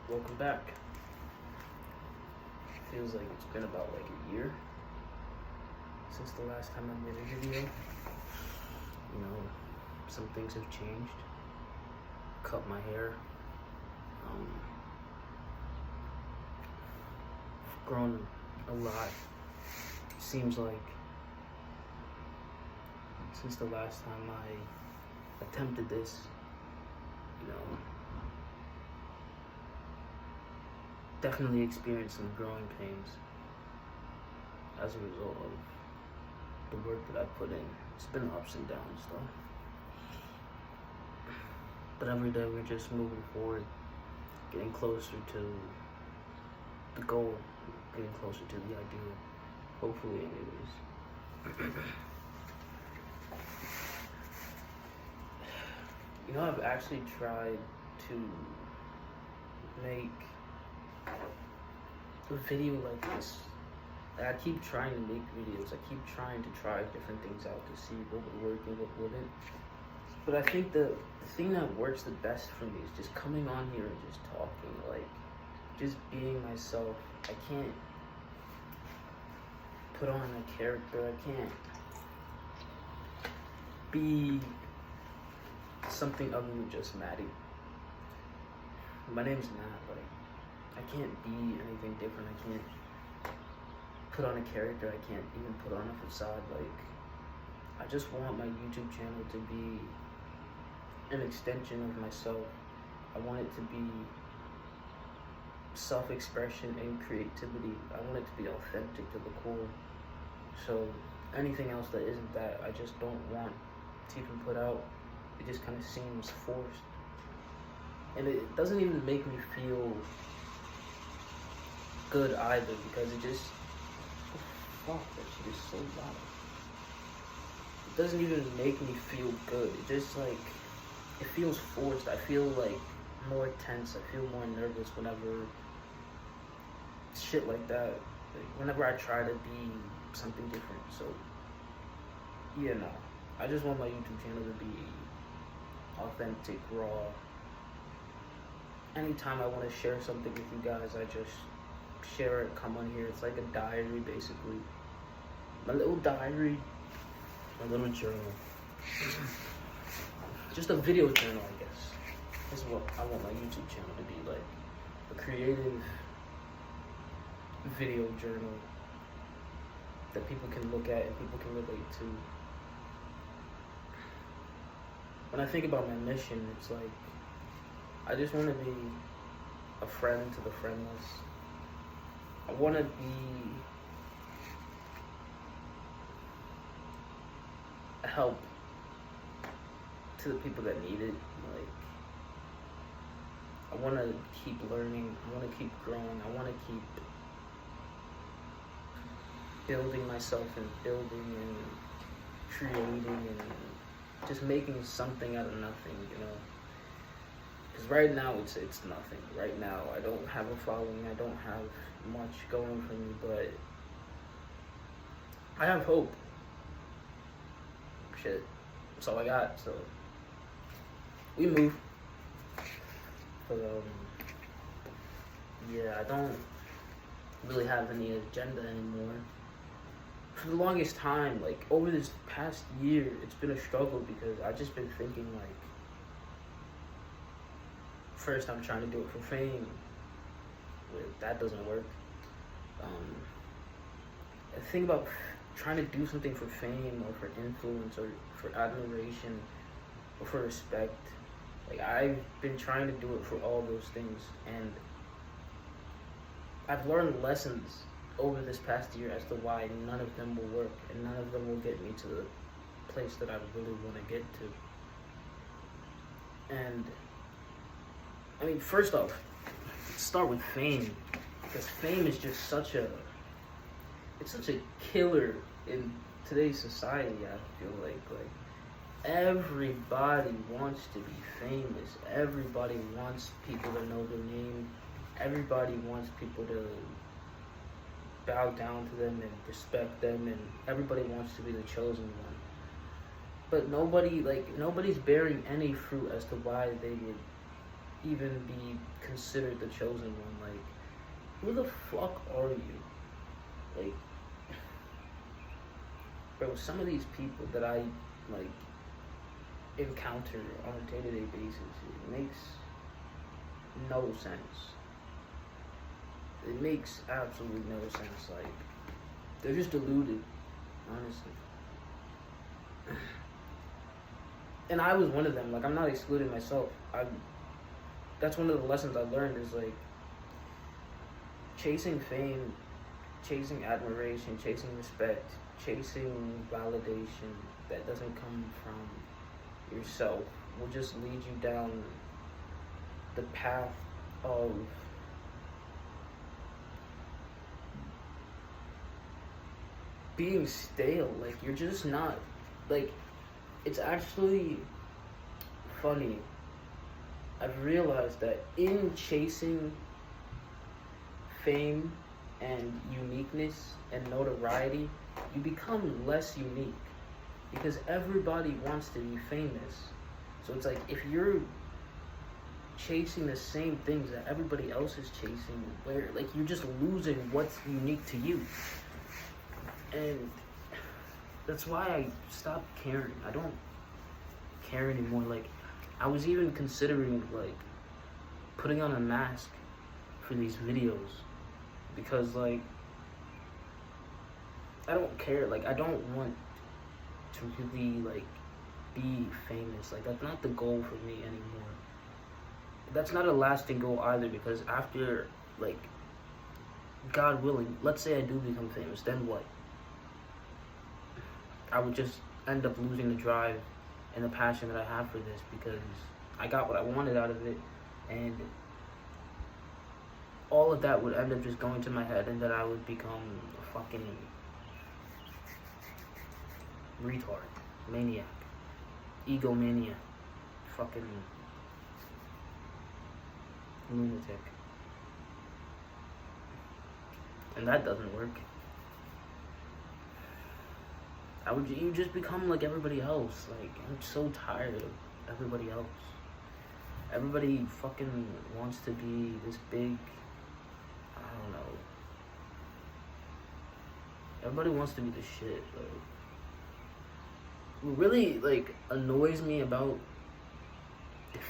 Welcome back. Feels like it's been about like a year since the last time I made a video. You know, some things have changed. Cut my hair. Grown a lot. Seems like since the last time I attempted this, you know, definitely experienced some growing pains as a result of the work that I put in. It's been ups and downs though. But every day we're just moving forward, getting closer to the goal, getting closer to the ideal. Hopefully, anyways. You know, I've actually tried to make a video like this. I keep trying to make videos. I keep trying to try different things out to see what would work and what wouldn't. But I think the thing that works the best for me is just coming on here and just talking, like just being myself. I can't put on a character. I can't be something other than just Maddie. My name's Matt. Like, I can't be anything different. I can't put on a character. I can't even put on a facade. Like, I just want my YouTube channel to be an extension of myself. I want it to be self-expression and creativity. I want it to be authentic to the core. So anything else that isn't that, I just don't want to even put out. It just kind of seems forced. And it doesn't even make me feel good either, because it just, fuck, that shit is so loud. It doesn't even make me feel good. It just like, it feels forced. I feel like more tense. I feel more nervous whenever shit like that. Like, whenever I try to be something different. So, yeah, no. I just want my YouTube channel to be authentic, raw. Anytime I want to share something with you guys, I just share it, come on here. It's like a diary, basically. My little diary, my little journal. Just a video journal, I guess. This is what I want my YouTube channel to be, like a creative video journal that people can look at and people can relate to. When I think about my mission, it's like, I just want to be a friend to the friendless. I want to be a help to the people that need it. Like, I want to keep learning. I want to keep growing. I want to keep building myself and building and creating and just making something out of nothing, you know? Because right now it's nothing. Right now I don't have a following. I don't have much going for me, but I have hope. Shit, that's all I got. So we move. But yeah, I don't really have any agenda anymore. For the longest time, like over this past year, it's been a struggle because I've just been thinking like, first I'm trying to do it for fame. That doesn't work. The thing about trying to do something for fame or for influence or for admiration or for respect, like I've been trying to do it for all those things, and I've learned lessons over this past year as to why none of them will work and none of them will get me to the place that I really want to get to. And I mean, first off, let's start with fame, because fame is just such a killer in today's society. I feel like everybody wants to be famous. Everybody wants people to know their name. Everybody wants people to bow down to them and respect them, and everybody wants to be the chosen one. But nobody's bearing any fruit as to why they would even be considered the chosen one. Like, who the fuck are you? Like, bro, some of these people that I, like, encounter on a day-to-day basis, it makes no sense. It makes absolutely no sense. Like, they're just deluded, honestly. And I was one of them. Like, I'm not excluding myself. That's one of the lessons I learned is, like, chasing fame, chasing admiration, chasing respect, chasing validation that doesn't come from yourself will just lead you down the path of being stale. Like, you're just not, like, it's actually funny. I've realized that in chasing fame and uniqueness and notoriety, you become less unique because everybody wants to be famous. So it's like, if you're chasing the same things that everybody else is chasing, where, like, you're just losing what's unique to you. And that's why I stopped caring. I don't care anymore. Like, I was even considering, like, putting on a mask for these videos because, like, I don't care. Like, I don't want to really, like, be famous. Like, that's not the goal for me anymore. That's not a lasting goal either, because after, like, God willing, let's say I do become famous, then what? I would just end up losing the drive and the passion that I have for this, because I got what I wanted out of it, and all of that would end up just going to my head, and then I would become a fucking retard, maniac, egomaniac, fucking lunatic. And that doesn't work. You just become like everybody else. Like, I'm so tired of everybody else. Everybody fucking wants to be this big, I don't know. Everybody wants to be the shit. Like, what really, like, annoys me about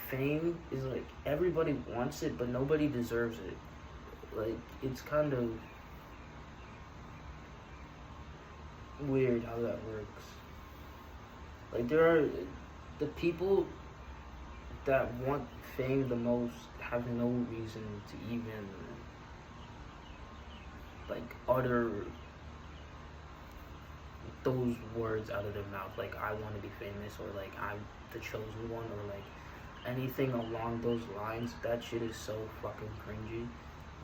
fame is, like, everybody wants it, but nobody deserves it. Like, it's kind of weird how that works. Like, there are the people that want fame the most have no reason to even, like, utter those words out of their mouth, like, I want to be famous, or like, I'm the chosen one, or like anything along those lines. That shit is so fucking cringy.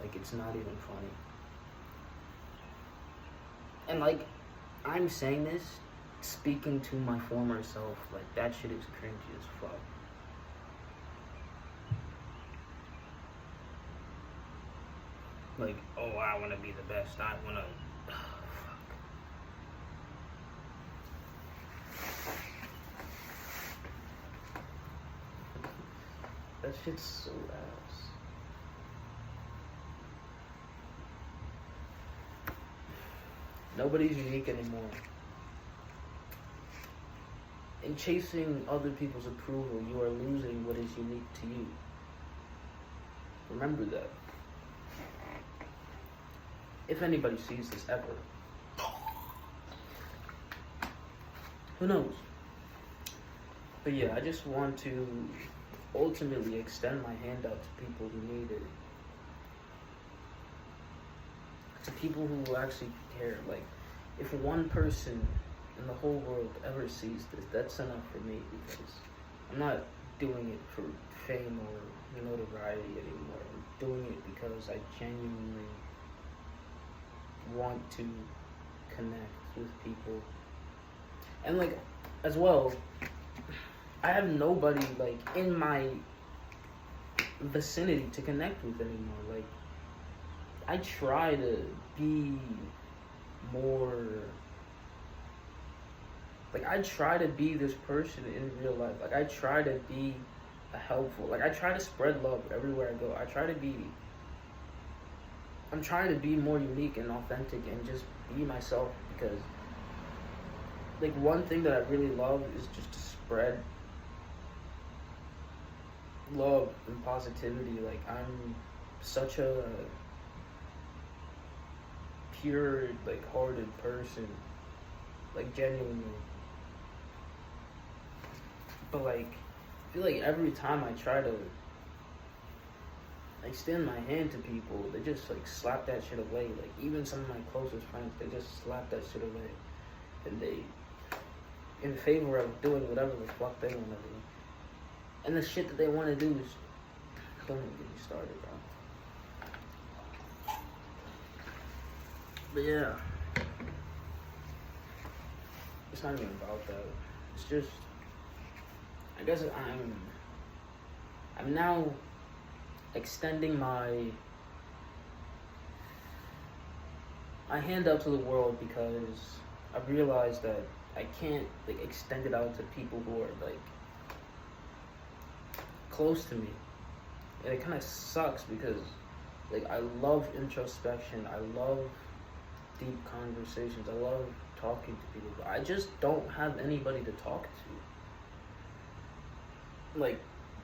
Like, it's not even funny. And, like, I'm saying this speaking to my former self. Like, that shit is cringy as fuck. Like, oh, I want to be the best. I want to... That shit's so ass. Nobody's unique anymore. In chasing other people's approval, you are losing what is unique to you. Remember that. If anybody sees this ever. Who knows? But yeah, I just want to ultimately extend my hand out to people who need it. To people who actually care. Like, if one person in the whole world ever sees this, that's enough for me, because I'm not doing it for fame or notoriety anymore. I'm doing it because I genuinely want to connect with people. And, like, as well, I have nobody, like, in my vicinity to connect with anymore. Like, I try to be more, like, I try to be this person in real life. Like, I try to be a helpful. Like I try to spread love everywhere I go. I'm trying to be more unique and authentic and just be myself because like one thing that I really love is just to spread love and positivity. Like I'm such a pure, like hearted person. Like genuinely. But like I feel like every time I try to extend my hand to people, they just like slap that shit away. Like even some of my closest friends, they just slap that shit away. And they in favor of doing whatever the fuck they wanna do. And the shit that they wanna do is don't even get me started, bro. But yeah. It's not even about that. It's just I guess I'm now extending my hand out to the world because I've realized that I can't like extend it out to people who are like close to me. And it kind of sucks because like I love introspection. I love deep conversations. I love talking to people. But I just don't have anybody to talk to. Like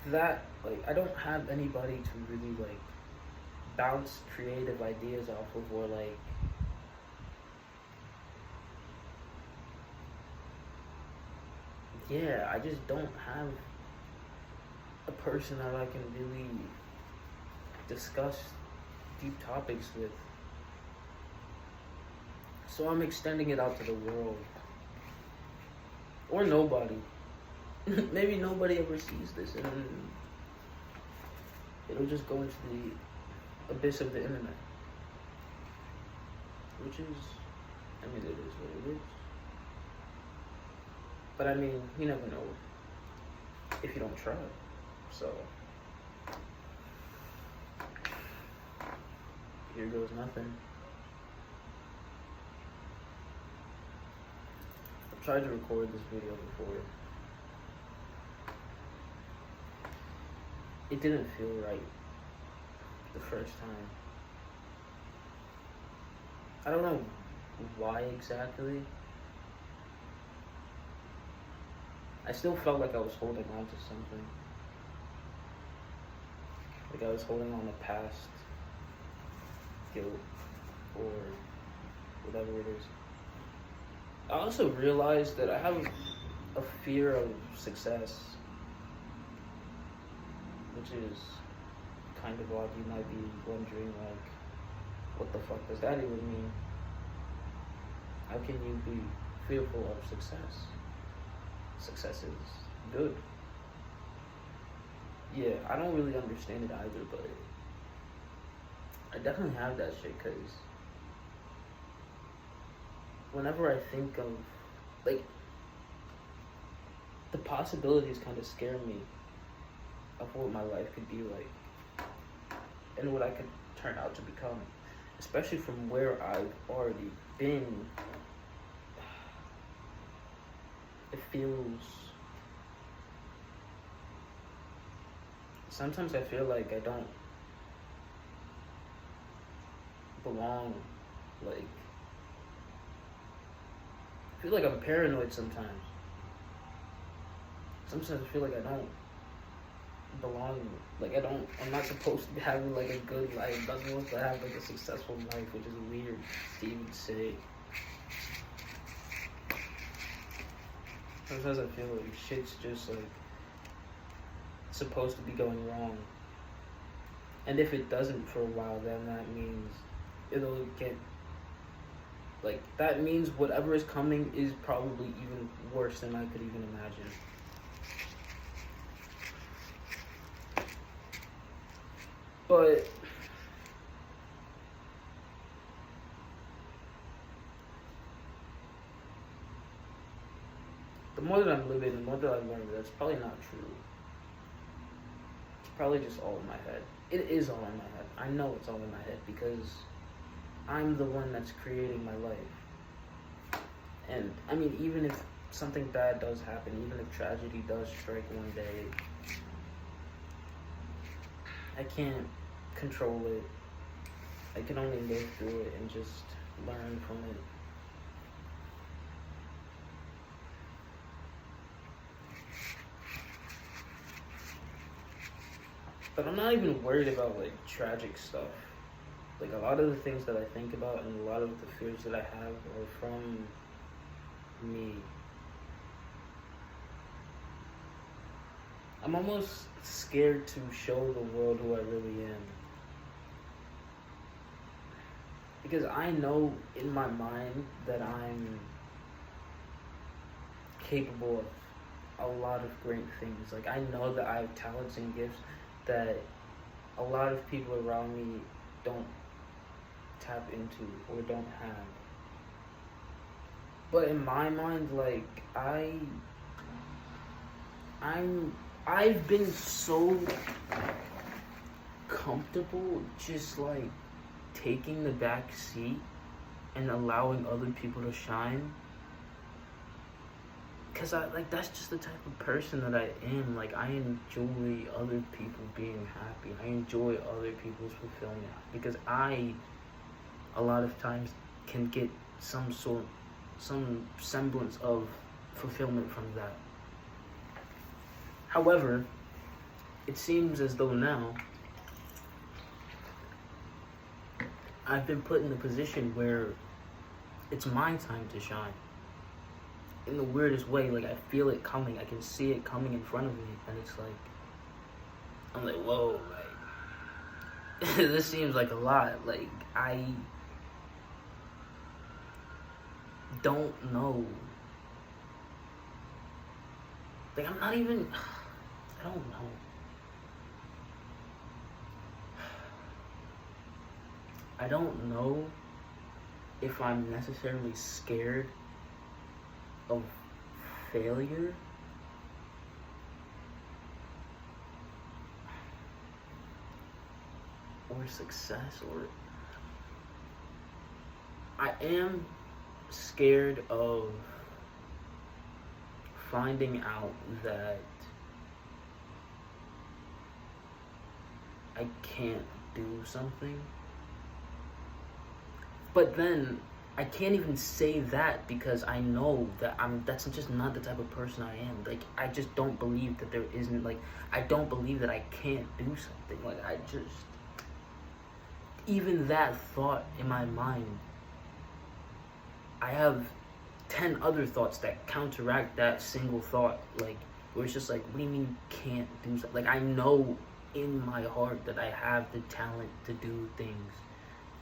that, like I don't have anybody to really like bounce creative ideas off of or like yeah, I just don't have a person that I can really discuss deep topics with. So I'm extending it out to the world. Or nobody. Maybe nobody ever sees this and it'll just go into the abyss of the internet. Which is, I mean, it is what it is. But I mean, you never know if you don't try. So, here goes nothing. I've tried to record this video before. It didn't feel right the first time. I don't know why exactly. I still felt like I was holding on to something. Like I was holding on to past guilt or whatever it is. I also realized that I have a fear of success, which is kind of odd. You might be wondering, like, what the fuck does that even mean? How can you be fearful of success? Success is good. Yeah, I don't really understand it either, but I definitely have that shit, because whenever I think of, like, the possibilities kind of scare me of what my life could be like and what I could turn out to become, especially from where I've already been. It feels, sometimes I feel like I don't belong. Like, I feel like I'm paranoid sometimes. Sometimes I feel like I don't belong. Like I'm not supposed to be having like a good life. I'm not supposed to have like a successful life, which is weird to even say. Sometimes I feel like shit's just like supposed to be going wrong. And if it doesn't for a while, then that means it'll get, like, that means whatever is coming is probably even worse than I could even imagine. But the more that I'm living, the more that I learn that's probably not true. It's probably just all in my head. It is all in my head. I know it's all in my head because I'm the one that's creating my life. And I mean, even if something bad does happen, even if tragedy does strike one day, I can't control it. I can only live through it and just learn from it. But I'm not even worried about like tragic stuff. Like a lot of the things that I think about and a lot of the fears that I have are from me. I'm almost scared to show the world who I really am. Because I know in my mind that I'm capable of a lot of great things. Like I know that I have talents and gifts that a lot of people around me don't tap into or don't have. But in my mind, like I've been so comfortable just like taking the back seat and allowing other people to shine. Cause that's just the type of person that I am. Like I enjoy other people being happy. I enjoy other people's fulfillment because I, a lot of times, can get some semblance of fulfillment from that. However, it seems as though now I've been put in a position where it's my time to shine. In the weirdest way, like I feel it coming, I can see it coming in front of me, and it's like, I'm like, whoa, like, this seems like a lot, like, I don't know, like, I'm not even, I don't know. I don't know if I'm necessarily scared of failure or success, or I am scared of finding out that I can't do something. But then I can't even say that because I know that that's just not the type of person I am. Like I just don't believe that there isn't, like I don't believe that I can't do something. Like I just, even that thought in my mind, I have 10 other thoughts that counteract that single thought, like where it's just like, what do you mean can't do something? Like I know in my heart that I have the talent to do things.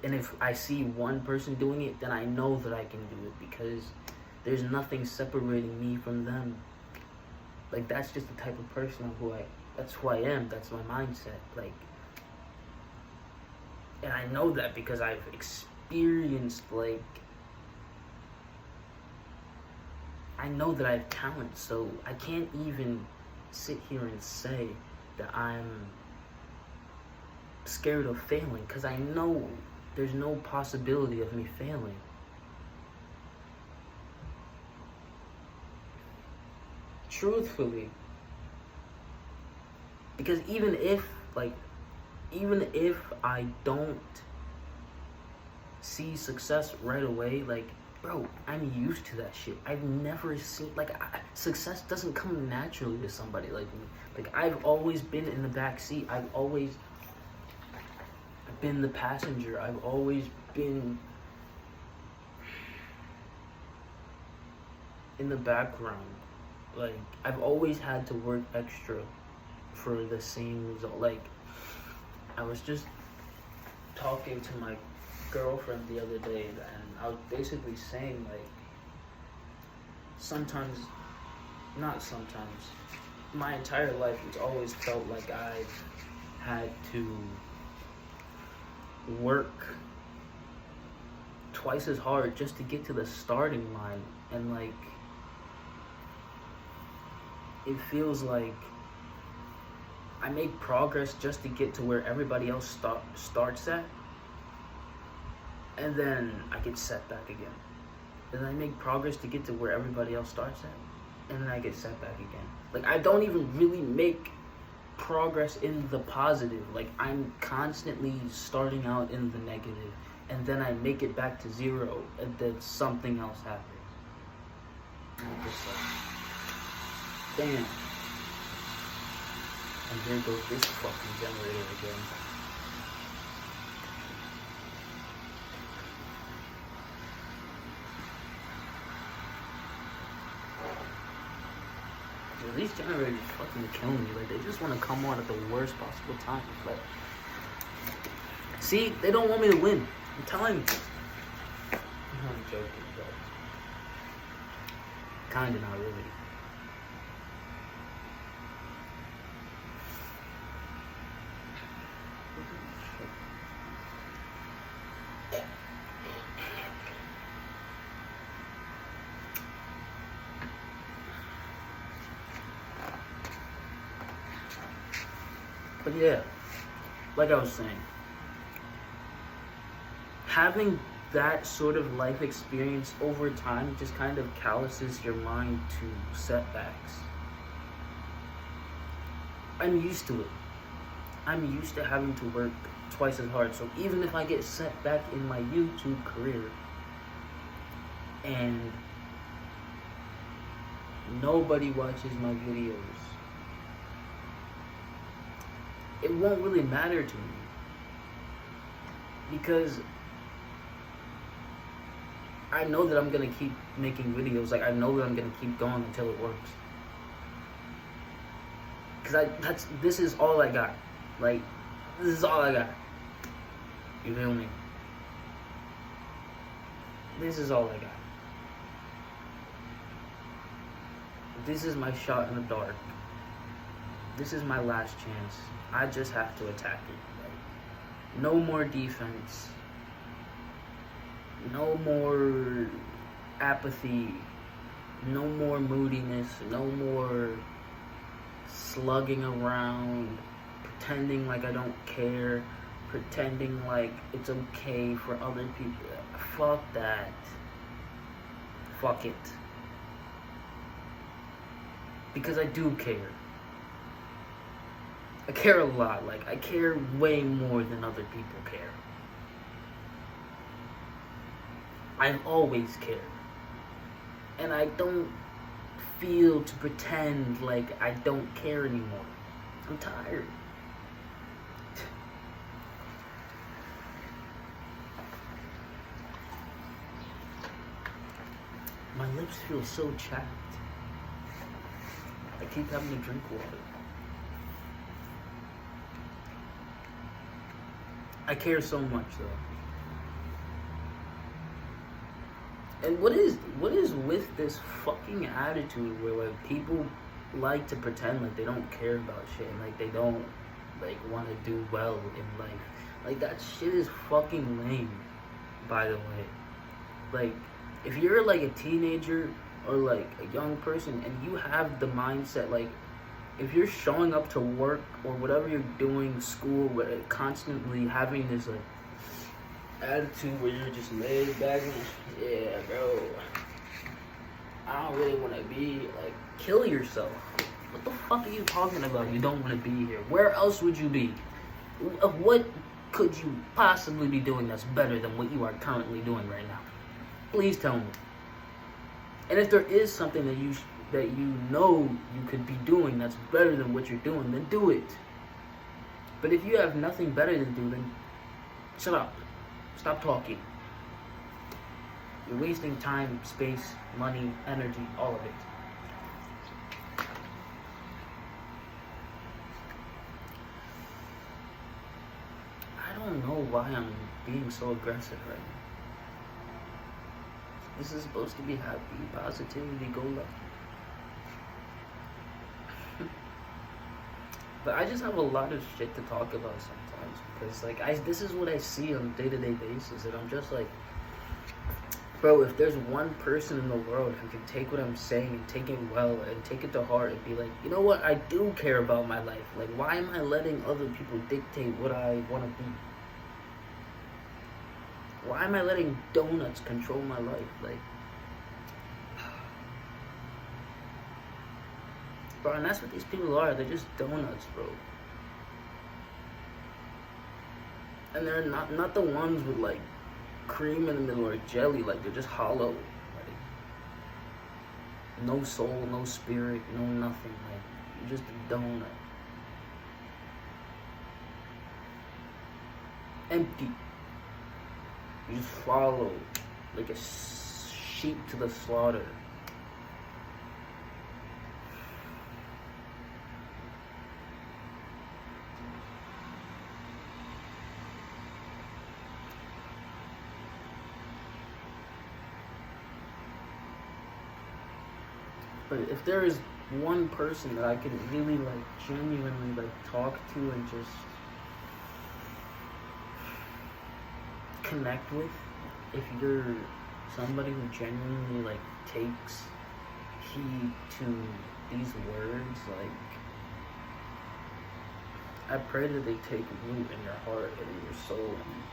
And if I see one person doing it, then I know that I can do it because there's nothing separating me from them. Like that's just the type of person that's who I am. That's my mindset. Like, and I know that because I've experienced, like, I know that I have talent, so I can't even sit here and say that I'm scared of failing because I know there's no possibility of me failing. Truthfully. Because even if I don't see success right away, like, bro, I'm used to that shit. I've never seen, like, success doesn't come naturally to somebody like me. Like, I've always been in the back seat. I've always been the passenger. I've always been in the background. Like, I've always had to work extra for the same result. Like, I was just talking to my girlfriend the other day, and I was basically saying, like, my entire life, it's always felt like I've had to work twice as hard just to get to the starting line, and like it feels like I make progress just to get to where everybody else starts at, and then I get set back again. Then I make progress to get to where everybody else starts at, and then I get set back again. Like I don't even really make progress in the positive. Like, I'm constantly starting out in the negative, and then I make it back to zero, and then something else happens. And I'm just like, damn. And here goes this fucking generator again. Dude, these generators fucking kill me. Like, they just want to come on at the worst possible time. Like, see, they don't want me to win. I'm telling you. I'm joking, but kinda not really. But yeah, like I was saying, having that sort of life experience over time just kind of calluses your mind to setbacks. I'm used to it. I'm used to having to work twice as hard. So even if I get set back in my YouTube career and nobody watches my videos, it won't really matter to me, because I know that I'm gonna keep making videos. Like, I know that I'm gonna keep going until it works. Cause this is all I got. Like, this is all I got. You feel me? This is all I got. This is my shot in the dark. This is my last chance. I just have to attack it. Like, no more defense. No more apathy. No more moodiness. No more slugging around, pretending like I don't care, pretending like it's okay for other people. Fuck that. Fuck it. Because I do care. I care a lot. Like, I care way more than other people care. I've always cared. And I don't feel to pretend like I don't care anymore. I'm tired. My lips feel so chapped. I keep having to drink water. I care so much, though. And what is with this fucking attitude where, like, people like to pretend like they don't care about shit and like they don't, like, want to do well in life. Like, that shit is fucking lame, by the way. Like, if you're like a teenager or like a young person and you have the mindset, like, if you're showing up to work or whatever you're doing, school, where constantly having this like attitude where you're just laid back and yeah, bro, I don't really want to be, like, kill yourself. What the fuck are you talking about? You don't want to be here. Where else would you be? What could you possibly be doing that's better than what you are currently doing right now? Please tell me. And if there is something that you know you could be doing that's better than what you're doing, then do it. But if you have nothing better to do, then shut up. Stop talking. You're wasting time, space, money, energy, all of it. I don't know why I'm being so aggressive right now. This is supposed to be happy, positivity, go lucky. But I just have a lot of shit to talk about sometimes because, like, this is what I see on a day-to-day basis, and I'm just like, bro, if there's one person in the world who can take what I'm saying and take it well and take it to heart and be like, you know what, I do care about my life. Like, why am I letting other people dictate what I want to be? Why am I letting donuts control my life? Like, bro, and that's what these people are. They're just donuts, bro. And they're not the ones with like cream in the middle or jelly. Like they're just hollow. Like no soul, no spirit, no nothing. Like you're just a donut. Empty. You just follow like a sheep to the slaughter. But if there is one person that I can really like genuinely like talk to and just connect with, if you're somebody who genuinely like takes heed to these words, like I pray that they take root in your heart and in your soul and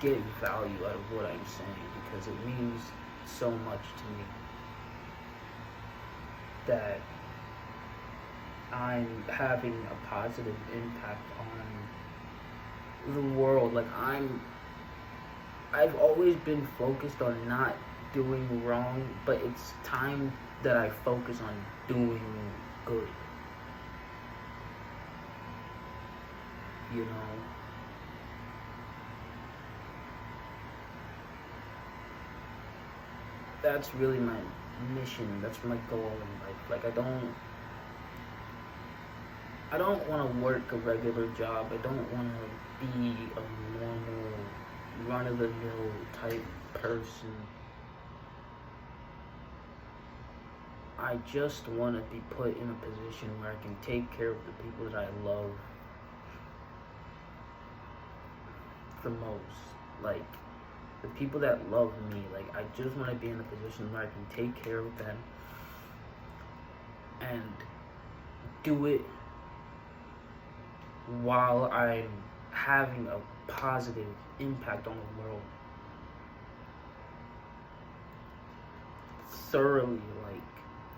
get value out of what I'm saying, because it means so much to me that I'm having a positive impact on the world. Like I've always been focused on not doing wrong, but it's time that I focus on doing good. You know? That's really my mission. That's my goal in life. Like I don't want to work a regular job. I don't want to be a normal, run-of-the-mill type person. I just want to be put in a position where I can take care of the people that I love the most. Like, the people that love me. Like, I just want to be in a position where I can take care of them and do it while I'm having a positive impact on the world. Thoroughly, like,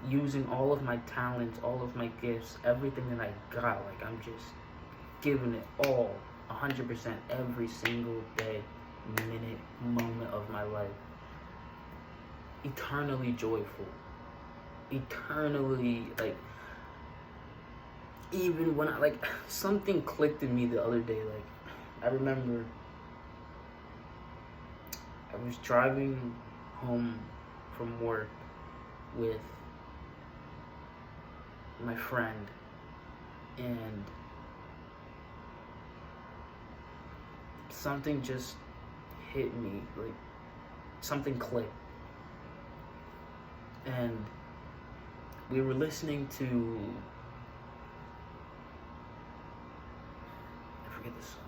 using all of my talents, all of my gifts, everything that I got. Like, I'm just giving it all, 100% every single day, minute, moment of my life. Eternally joyful. Eternally, like, even when something clicked in me the other day. Like, I remember I was driving home from work with my friend, and something just hit me, like something clicked, and we were listening to, I forget the song,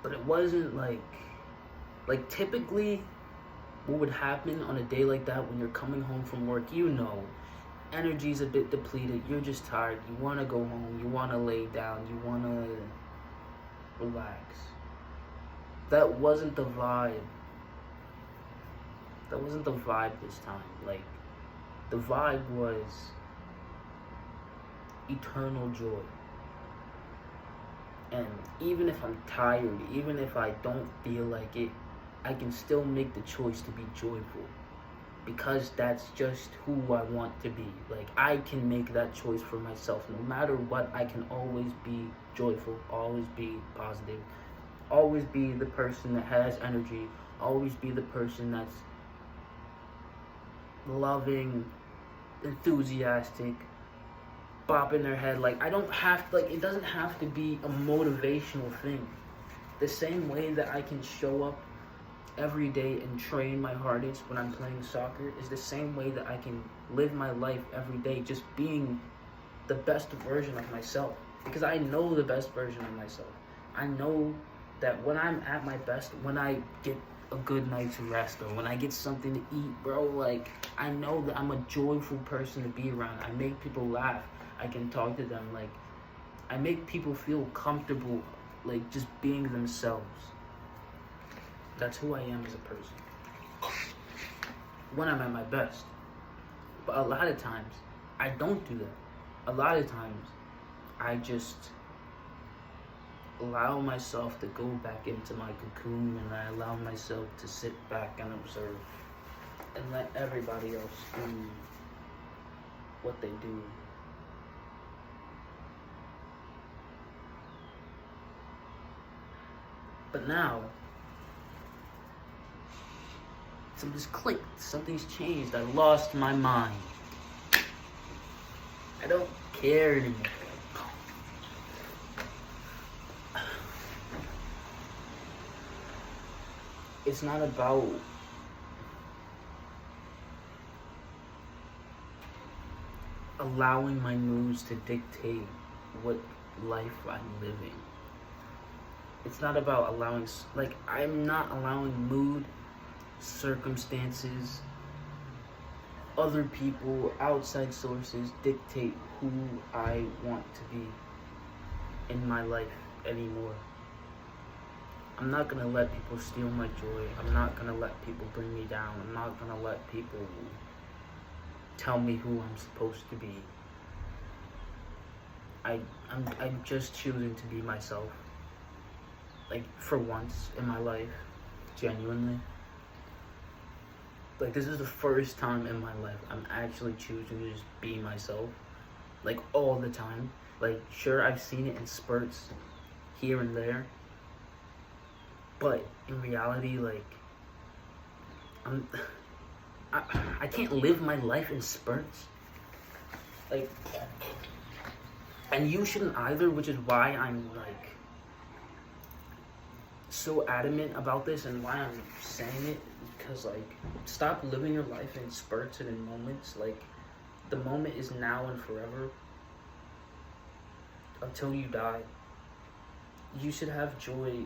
but it wasn't like typically what would happen on a day like that when you're coming home from work. Energy's a bit depleted, you're just tired, you want to go home, you want to lay down, you want to relax. That wasn't the vibe this time. Like, the vibe was eternal joy. And even if I'm tired, even if I don't feel like it, I can still make the choice to be joyful, because that's just who I want to be. Like, I can make that choice for myself. No matter what, I can always be joyful, always be positive, always be the person that has energy, always be the person that's loving, enthusiastic, bopping their head. Like, I don't have to, like, it doesn't have to be a motivational thing. The same way that I can show up every day and train my hardest when I'm playing soccer is the same way that I can live my life every day, just being the best version of myself. Because I know the best version of myself. I know that when I'm at my best, when I get a good night's rest, or when I get something to eat, bro, like, I know that I'm a joyful person to be around. I make people laugh. I can talk to them. Like, I make people feel comfortable, like, just being themselves. That's who I am as a person when I'm at my best. But a lot of times, I don't do that. A lot of times, I just allow myself to go back into my cocoon, and I allow myself to sit back and observe and let everybody else do what they do. But now, something's clicked, something's changed. I lost my mind. I don't care anymore. It's not about allowing my moods to dictate what life I'm living. It's not about allowing, like, I'm not allowing mood, circumstances, other people, outside sources dictate who I want to be in my life anymore. I'm not gonna let people steal my joy. I'm not gonna let people bring me down. I'm not gonna let people tell me who I'm supposed to be. I'm just choosing to be myself. Like, for once in my life, genuinely. Like, this is the first time in my life I'm actually choosing to just be myself. Like, all the time. Like, sure, I've seen it in spurts here and there. But in reality, like, I can't live my life in spurts. Like, and you shouldn't either, which is why I'm, like, so adamant about this and why I'm saying it. Because, like, stop living your life in spurts and in moments. Like, the moment is now and forever. Until you die. You should have joy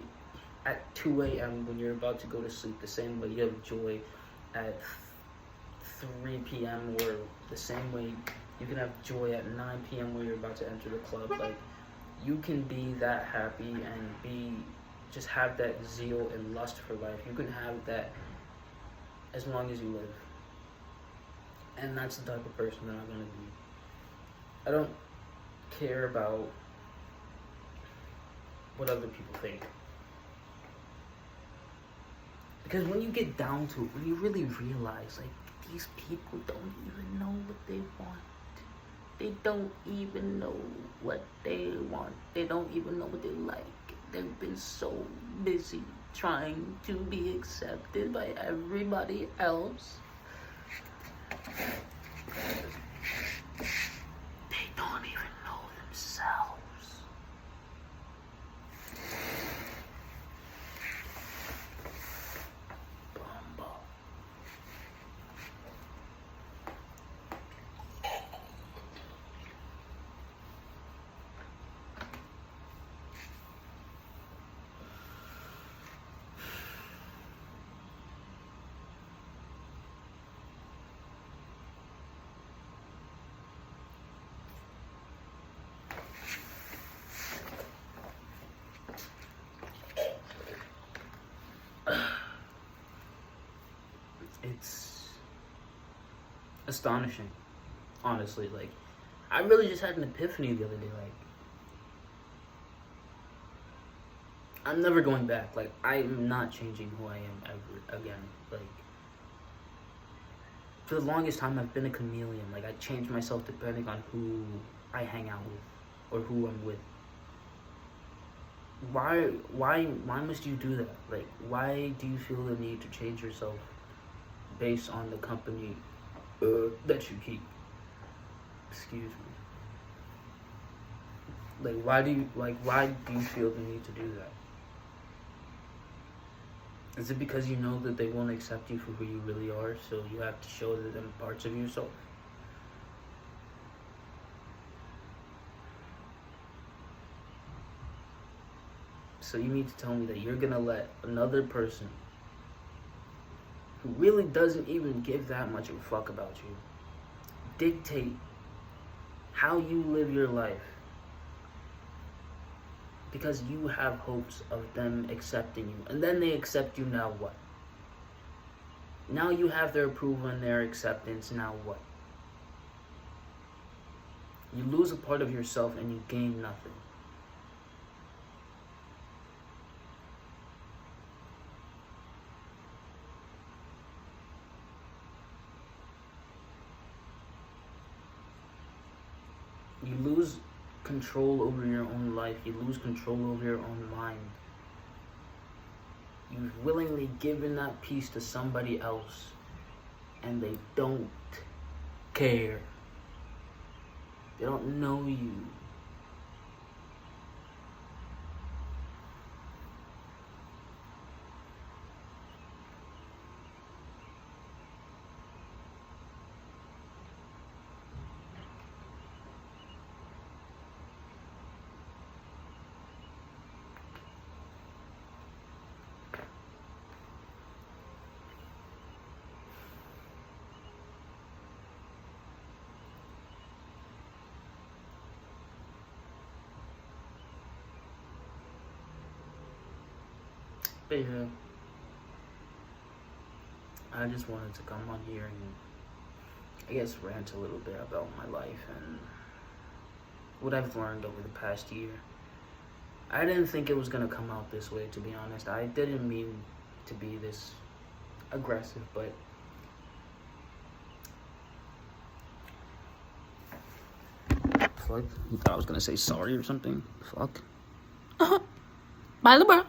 at 2 a.m. when you're about to go to sleep, the same way you have joy at 3 p.m. or the same way you can have joy at 9 p.m. when you're about to enter the club. Like, you can be that happy and just have that zeal and lust for life. You can have that as long as you live. And that's the type of person that I'm gonna be. I don't care about what other people think. Because when you get down to it, when you really realize, like, these people don't even know what they want. They don't even know what they want. They don't even know what they like. They've been so busy trying to be accepted by everybody else. They don't even know themselves. It's astonishing, honestly. Like, I really just had an epiphany the other day. Like, I'm never going back. Like, I'm not changing who I am ever again. Like, for the longest time, I've been a chameleon. Like, I change myself depending on who I hang out with or who I'm with. Why must you do that? Like, why do you feel the need to change yourself based on the company that you keep? Excuse me. Like, why do you feel the need to do that? Is it because you know that they won't accept you for who you really are, so you have to show them parts of yourself? So you need to tell me that you're gonna let another person who really doesn't even give that much of a fuck about you dictate how you live your life because you have hopes of them accepting you, and then they accept you. Now what? Now you have their approval and their acceptance. Now what? You lose a part of yourself and you gain nothing. You lose control over your own life. You lose control over your own mind. You've willingly given that peace to somebody else, and they don't care. They don't know you. But yeah, I just wanted to come on here and I guess rant a little bit about my life and what I've learned over the past year. I didn't think it was gonna come out this way, to be honest. I didn't mean to be this aggressive, but fuck, you thought I was gonna say sorry or something? Fuck. Bye, LeBron.